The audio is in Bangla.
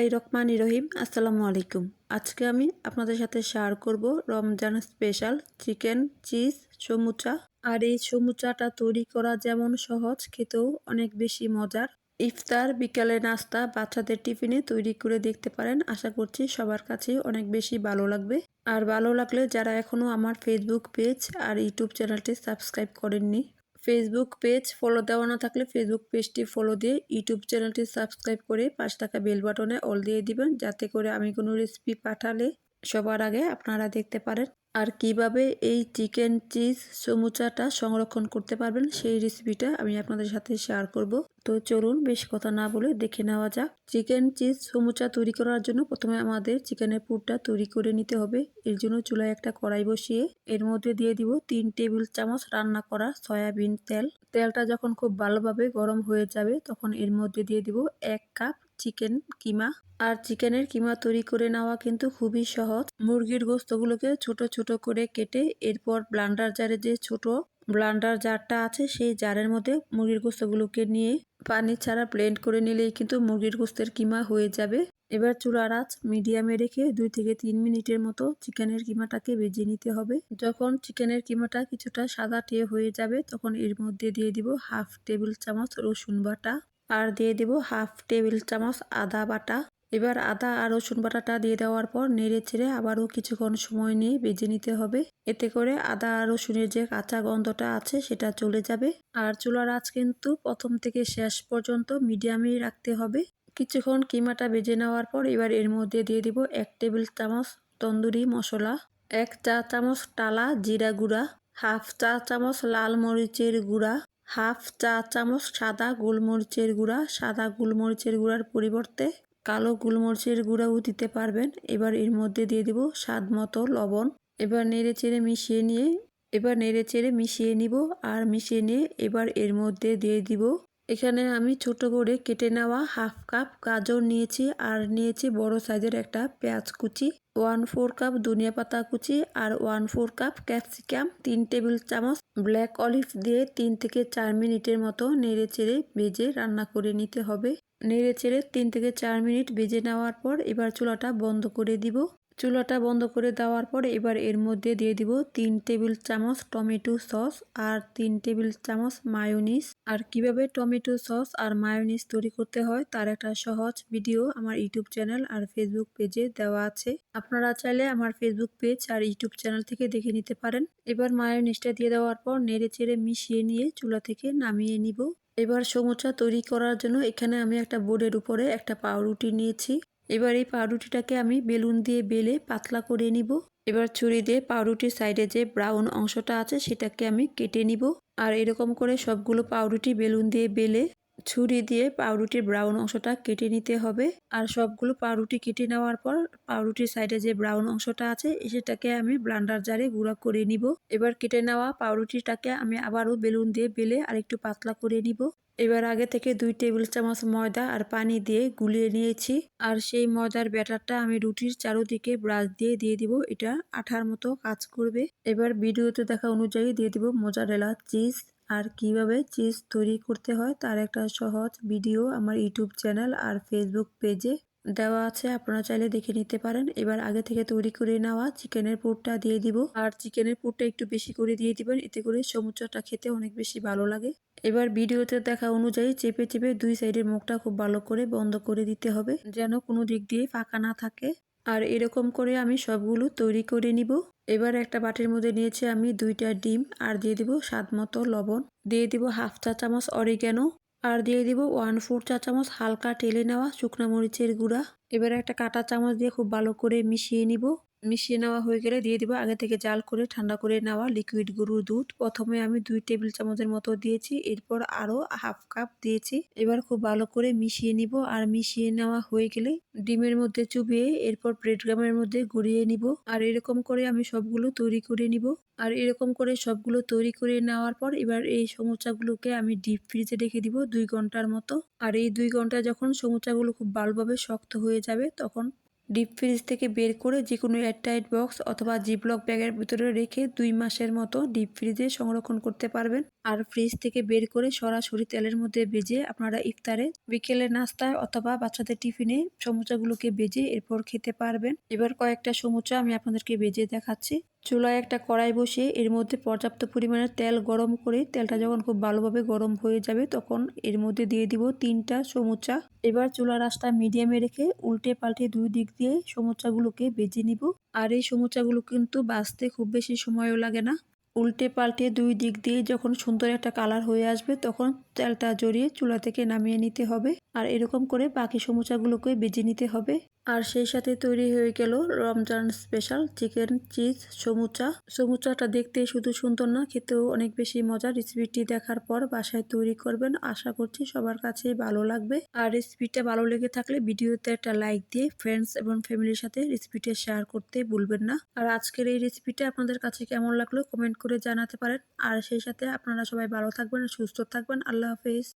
বিসমিল্লাহির রহমানির রহিম। আসসালামু আলাইকুম। আজকে আমি আপনাদের সাথে শেয়ার করব Ramzan special chicken cheese samucha. আর এই সমুচাটা তৈরি করা যেমন সহজ, খেতেও অনেক বেশি মজার। ইফতার, বিকালে নাস্তা, বাচ্চাদের টিফিনে তৈরি করে দেখতে পারেন। আশা করছি সবার কাছে অনেক বেশি ভালো লাগবে। আর ভালো লাগলে যারা এখনও আমার ফেসবুক পেজ আর ইউটিউব চ্যানেলটি সাবস্ক্রাইব করেননি, ফেসবুক পেজ ফলো দেওয়া না থাকলে ফেসবুক পেজটি ফলো দিয়ে ইউটিউব চ্যানেলটি সাবস্ক্রাইব করে পাশে থাকা বেল বাটনে অল দিয়ে দিবেন, যাতে করে আমি কোনো রেসিপি পাঠালে সবার আগে আপনারা দেখতে পারেন। আর কিভাবে এই চিকেন চিজ সমুচাটা সংরক্ষণ করতে পারবেন সেই রেসিপিটা আমি আপনাদের সাথে শেয়ার করব। তো চলুন বেশি কথা না বলে দেখে নেওয়া যাক। চিকেন চিজ সমুচা তৈরি করার জন্য প্রথমে আমাদের চিকেনের পুরটা তৈরি করে নিতে হবে। এর জন্য চুলায় একটা কড়াই বসিয়ে এর মধ্যে দিয়ে দিব 3 টেবিল চামচ রান্না করা সয়াবিন তেল। তেলটা যখন খুব ভালোভাবে গরম হয়ে যাবে তখন এর মধ্যে দিয়ে দিব 1 কাপ চিকেন কিমা। আর চিকেনের কিমা তৈরি করে নেওয়া কিন্তু খুবই সহজ। মুরগির গোস্তগুলোকে ছোট ছোট করে কেটে এরপর ব্লান্ডার জারে, যে ছোট ব্লান্ডার জারটা আছে সেই জারের মধ্যে মুরগির গোস্তগুলোকে নিয়ে পানি ছাড়া ব্লেন্ড করে নিলেই কিন্তু মুরগির গোস্তের কিমা হয়ে যাবে। এবার চুলার আঁচ মিডিয়ামে রেখে 2 থেকে 3 মিনিটের মতো চিকেনের কিমাটাকে ভেজে নিতে হবে। যখন চিকেনের কিমাটা কিছুটা সাদাটে হয়ে যাবে তখন এর মধ্যে দিয়ে দিব হাফ টেবিল চামচ রসুন বাটা আর দিয়ে দিব হাফ টেবিল চামচ আদা বাটা। এবার আদা আর রসুন বাটাটা দিয়ে দেওয়ার পর নেড়ে চেড়ে আবারও কিছুক্ষণ সময় নিয়ে ভেজে নিতে হবে। এতে করে আদা আর রসুনের যে কাঁচা গন্ধটা আছে সেটা চলে যাবে। আর চুলার আঁচ কিন্তু প্রথম থেকে শেষ পর্যন্ত মিডিয়ামেই রাখতে হবে। কিছুক্ষণ কিমাটা ভেজে নেওয়ার পর এবার এর মধ্যে দিয়ে দিব 1 টেবিল চামচ তন্দুরি মশলা, 1 চা চামচ টালা জিরা গুঁড়া, হাফ চা চামচ লাল মরিচের গুঁড়া, হাফ চা চামচ সাদা গোলমরিচের গুঁড়া। সাদা গোলমরিচের গুঁড়ার পরিবর্তে কালো গোলমরিচের গুঁড়াও দিতে পারবেন। এবার এর মধ্যে দিয়ে দিব স্বাদ মতো লবণ। এবার নেড়ে চেড়ে মিশিয়ে নিব আর মিশিয়ে নিয়ে এবার এর মধ্যে দিয়ে দিব, এখানে আমি ছোট করে কেটে নেওয়া হাফ কাপ গাজর নিয়েছি আর নিয়েছি বড় সাইজের একটা পেঁয়াজ কুচি, 1/4 কাপ ধনিয়া পাতা কুচি আর 1/4 কাপ ক্যাপসিকাম। 3 টেবিল চামচ ব্ল্যাক অলিভ দিয়ে 3 থেকে 4 মিনিটের মতো নেড়ে চেড়ে ভেজে রান্না করে নিতে হবে। নেড়ে চেড়ে 3 থেকে 4 মিনিট ভেজে নেওয়ার পর এবার চুলাটা বন্ধ করে দিব। চুলাটা বন্ধ করে দেওয়ার পর এবার এর মধ্যে দিয়ে দিব 3 টেবিল চামচ টমেটো সস আর 3 টেবিল চামচ মায়োনিজ। আর কিভাবে টমেটো সস আর মায়োনিজ তৈরি করতে হয় তার একটা সহজ ভিডিও আমার ইউটিউব চ্যানেল আর ফেসবুক পেজে দেওয়া আছে, আপনারা চাইলে আমার ফেসবুক পেজ আর ইউটিউব চ্যানেল থেকে দেখে নিতে পারেন। এবার মায়োনিজটা দিয়ে দেওয়ার পর নেড়ে চেড়ে মিশিয়ে নিয়ে চুলা থেকে নামিয়ে নিব। এবার সমুচা তৈরি করার জন্য এখানে আমি একটা বোর্ডের উপরে একটা পাউরুটি নিয়েছি। এবার এই পাউরুটিটাকে আমি বেলুন দিয়ে বেলে পাতলা করে নিব। এবার ছুরি দিয়ে পাউরুটির সাইডে যে ব্রাউন অংশটা আছে সেটাকে আমি কেটে নিব। আর এরকম করে সবগুলো পাউরুটি বেলুন দিয়ে বেলে ছুরি দিয়ে পাউরুটির ব্রাউন অংশটা কেটে নিতে হবে। আর সবগুলো পাউরুটি কেটে নেওয়ার পর পাউরুটির সাইডে যে ব্রাউন অংশটা আছে সেটাকে আমি ব্লান্ডার জারে গুঁড়া করে নিব। এবার কেটে নেওয়া পাউরুটিটাকে আমি আবারও বেলুন দিয়ে বেলে আর একটু পাতলা করে নিব। এবার আগে থেকে 2 টেবিল চামচ ময়দা আর পানি দিয়ে গুলিয়ে নিয়েছি। আর সেই ময়দার ব্যাটারটা আমি রুটির চারদিকে ব্রাশ দিয়ে দিব, এটা আঠার মতো কাজ করবে। এবার ভিডিওতে দেখা অনুযায়ী দিয়ে দিব মোজারেলা চিজ। আর কিভাবে চিজ তৈরি করতে হয় তার একটা সহজ ভিডিও আমার ইউটিউব চ্যানেল আর ফেসবুক পেজে দেওয়া আছে, আপনারা চাইলে দেখে নিতে পারেন। এবার আগে থেকে তৈরি করে নেওয়া চিকেনের পুরটা দিয়ে দিব। আর চিকেনের পুরটা একটু বেশি করে দিয়ে দিবেন, এতে করে সমুচাটা খেতে অনেক বেশি ভালো লাগে। এবার ভিডিওতে দেখা অনুযায়ী চেপে চেপে 2 সাইডের মুখটা খুব ভালো করে বন্ধ করে দিতে হবে, যেন কোনো দিক দিয়ে ফাঁকা না থাকে। আর এরকম করে আমি সবগুলো তৈরি করে নিব। এবার একটা বাটির মধ্যে নিয়েছি আমি 2টা ডিম আর দিয়ে দিব স্বাদ মতো লবণ, দিয়ে দিব হাফ চা চামচ অরিগ্যানো আর দিয়ে দিব 1/4 চা চামচ হালকা টেলে নেওয়া শুকনো মরিচের গুঁড়া। এবার একটা কাঁটা চামচ দিয়ে খুব ভালো করে মিশিয়ে নিব। মিশিয়ে নেওয়া হয়ে গেলে দিয়ে দিব আগে থেকে জাল করে ঠান্ডা করে নেওয়া লিকুইড গরুর দুধ। প্রথমে আমি 2 টেবিল চামচের মতো দিয়েছি, এরপর আরও হাফ কাপ দিয়েছি। এবার খুব ভালো করে মিশিয়ে নিব। আর মিশিয়ে নেওয়া হয়ে গেলে ডিমের মধ্যে চুবিয়ে এরপর ব্রেডক্রামের মধ্যে গড়িয়ে নিব। আর এরকম করে আমি সবগুলো তৈরি করে নিব। আর এরকম করে সবগুলো তৈরি করে নেওয়ার পর এবার এই সমুচাগুলোকে আমি ডিপ ফ্রিজে রেখে দিব 2 ঘন্টার মতো। আর এই 2 ঘন্টা যখন সমুচাগুলো খুব ভালোভাবে শক্ত হয়ে যাবে তখন ডিপ ফ্রিজ থেকে বের করে যে কোনো এয়ারটাইট বক্স অথবা জিপলক ব্যাগের ভিতরে রেখে 2 মাসের মতো ডিপ ফ্রিজে সংরক্ষণ করতে পারবেন। আর ফ্রিজ থেকে বের করে সরাসরি তেলের মধ্যে ভেজে আপনারা ইফতারে, বিকেলে নাস্তায় অথবা বাচ্চাদের টিফিনে সমুচাগুলোকে ভেজে এরপর খেতে পারবেন। এবার কয়েকটা সমুচা আমি আপনাদেরকে ভেজে দেখাচ্ছি। চুলায় একটা কড়াই বসিয়ে এর মধ্যে পর্যাপ্ত পরিমাণে তেল গরম করে তেলটা যখন খুব ভালোভাবে গরম হয়ে যাবে তখন এর মধ্যে দিয়ে দিব 3টা সমুচা। এবার চুলার আঁচটা মিডিয়ামে রেখে উল্টে পাল্টে 2 দিক দিয়ে সমুচাগুলোকে ভেজে নিব। আর এই সমুচাগুলো কিন্তু ভাজতে খুব বেশি সময়ও লাগে না। উল্টে পাল্টে 2 দিক দিয়ে যখন সুন্দর একটা কালার হয়ে আসবে তখন তেলটা জড়িয়ে চুলা থেকে নামিয়ে নিতে হবে। আর এরকম করে বাকি সমুচাগুলোকে ভেজে নিতে হবে। আর সেই সাথে তৈরি হয়ে গেল Ramzan special chicken cheese samucha. সমুচাটা দেখতে শুধু সুন্দর না, খেতেও অনেক বেশি মজা। রেসিপিটি দেখার পর বাসায় তৈরি করবেন, আশা করছি সবার কাছেই ভালো লাগবে। আর রেসিপিটা ভালো লেগে থাকলে ভিডিওতে একটা লাইক দিয়ে ফ্রেন্ডস এবং ফ্যামিলির সাথে রেসিপিটা শেয়ার করতে ভুলবেন না। আর আজকের এই রেসিপিটা আপনাদের কাছে কেমন লাগলো কমেন্ট করে জানাতে পারেন। আর সেই সাথে আপনারা সবাই ভালো থাকবেন, সুস্থ থাকবেন। আল্লাহ হাফেজ।